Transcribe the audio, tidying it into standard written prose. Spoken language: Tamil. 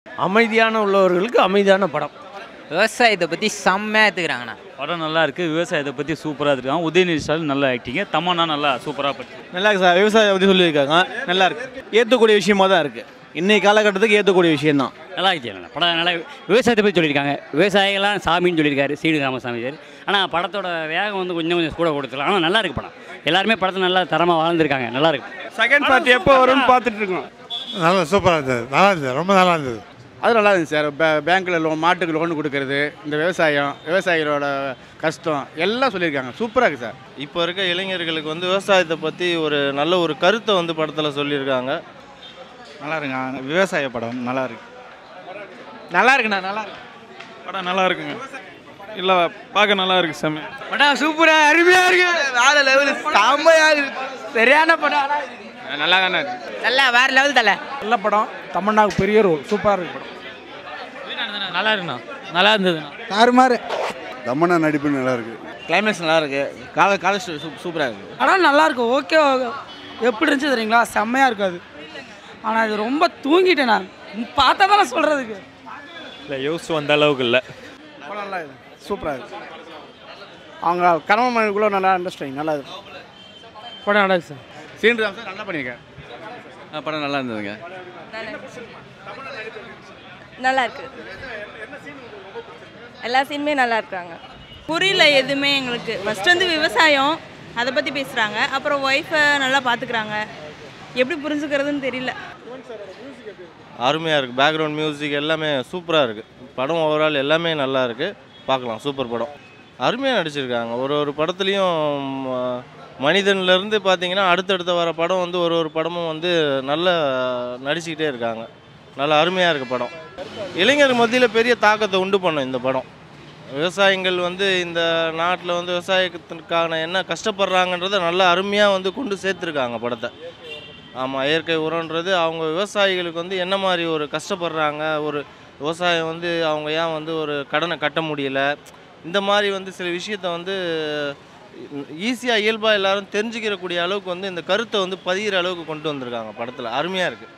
அமைதியான உள்ளவர்களுக்கு அமைதியான படம். விவசாயத்தை பற்றி செம்மையாக எடுத்துக்கிறாங்கண்ணா. படம் நல்லா இருக்குது. விவசாயத்தை பற்றி சூப்பராக இருக்காங்க. உதயநிதி ஸ்டாலின் நல்லா ஆக்டிங்க. தமன்னா நல்லா சூப்பராக பற்றி நல்லா இருக்கு சார். விவசாயத்தை பற்றி சொல்லியிருக்காங்க. நல்லா இருக்கு. ஏற்றக்கூடிய விஷயமா தான் இருக்குது. இன்றைக்கி காலகட்டத்துக்கு ஏற்றக்கூடிய விஷயந்தான். நல்லா இருக்கு. படம் நல்லா விவசாயத்தை பற்றி சொல்லியிருக்காங்க. விவசாயிகள்லாம் சாமின்னு சொல்லியிருக்காரு சீடு ராமசாமி சார். ஆனால் படத்தோட வேகம் வந்து கொஞ்சம் கூட கொடுத்துருக்கலாம். ஆனால் நல்லா இருக்கு படம். எல்லாருமே படத்தை நல்லா தரமாக வாழ்ந்துருக்காங்க. நல்லா இருக்கு. செகண்ட் பார்ட் எப்போ வரும்னு பார்த்துட்டு இருக்கோம். நல்லா சூப்பராக இருந்தது. நல்லா இருந்தது. ரொம்ப நல்லா இருந்தது. அது நல்லா இருந்துச்சு சார். பேங்க்கில் லோன், மாட்டுக்கு லோன் கொடுக்கறது, இந்த விவசாயிகளோட கஷ்டம் எல்லாம் சொல்லியிருக்காங்க. சூப்பராக இருக்குது சார். இப்போ இருக்க இளைஞர்களுக்கு வந்து விவசாயத்தை பற்றி ஒரு நல்ல ஒரு கருத்தை வந்து படத்தில் சொல்லியிருக்காங்க. நல்லா இருக்குங்க. விவசாய படம் நல்லா இருக்கு. நல்லா இருக்குண்ணா. நல்லா இருக்கு. படம் நல்லா இருக்குங்க. இல்லை பார்க்க நல்லா இருக்கு. செம்ம படம் சூப்பராக அருமையாக இருக்கு. வேற லெவலு செம்மையாக இருக்கு. சரியான படம். நல்லா தானே இருக்கு. நல்லா வேறு லெவல் தலை. நல்ல படம். தமன்னாவுக்கு பெரிய ரோல். சூப்பராக இருக்கு படம். நல்லா இருக்குண்ணா. நல்லா இருந்ததுண்ணா. தாறுமாறு. தமன்னா நடிப்பு நல்லா இருக்கு. கிளைமேக்ஸ் நல்லா இருக்கு. கால சூப்பராக இருக்குது. படம் நல்லா இருக்கு. ஓகே. எப்படி இருந்துச்சு தெரியுங்களா? செம்மையாக இருக்காது. ஆனால் இது ரொம்ப தூங்கிட்டேன் நான். பார்த்தா தானே சொல்கிறதுக்கு. இல்லை யோசிச்சு வந்த அளவுக்கு இல்லை. படம் நல்லா இது. சூப்பராக இருக்கு. அவங்க கர்மமனுக்குள்ளே நல்லா அண்டர்ஸ்டாண்டிங் நல்லா இருக்கு. படம் நல்லா இருக்கு சார். சீன்ராம் சார் நல்லா பண்ணியிருக்கேன். படம் நல்லா இருந்ததுங்க. நல்லா இருக்கு. எல்லா சீனுமே நல்லா இருக்காங்க. புரியல எதுவுமே எங்களுக்கு. ஃபர்ஸ்ட் வந்து விவசாயம் அதை பற்றி பேசுகிறாங்க. அப்புறம் ஒய்ஃபை நல்லா பார்த்துக்கிறாங்க. எப்படி புரிஞ்சுக்கிறதுன்னு தெரியல. அருமையாக இருக்குது. பேக்ரவுண்ட் மியூசிக் எல்லாமே சூப்பராக இருக்குது. படம் ஓவரால் எல்லாமே நல்லா இருக்குது. பார்க்கலாம். சூப்பர் படம். அருமையாக நடிச்சிருக்காங்க. ஒரு படத்துலேயும் மனிதன்லேருந்து பார்த்தீங்கன்னா அடுத்தடுத்த வர படம் வந்து ஒரு படமும் வந்து நல்லா நடிச்சுக்கிட்டே இருக்காங்க. நல்லா அருமையாக இருக்குது படம். இளைஞர் மத்தியில் பெரிய தாக்கத்தை உண்டு பண்ணும் இந்த படம். விவசாயிகள் வந்து இந்த நாட்டில் வந்து விவசாயத்திற்கான என்ன கஷ்டப்படுறாங்கன்றதை நல்லா அருமையாக வந்து கொண்டு சேர்த்துருக்காங்க படத்தை. ஆமாம், இயற்கை உரன்றது அவங்க விவசாயிகளுக்கு வந்து என்ன மாதிரி ஒரு கஷ்டப்படுறாங்க, ஒரு விவசாயம் வந்து அவங்க ஏன் வந்து ஒரு கடனை கட்ட முடியல, இந்த மாதிரி வந்து சில விஷயத்தை வந்து ஈஸியாக இயல்பாக எல்லாரும் தெரிஞ்சுக்கிறக்கூடிய அளவுக்கு வந்து இந்த கருத்தை வந்து பதிகிற அளவுக்கு கொண்டு வந்திருக்காங்க படத்தில். அருமையாக இருக்குது.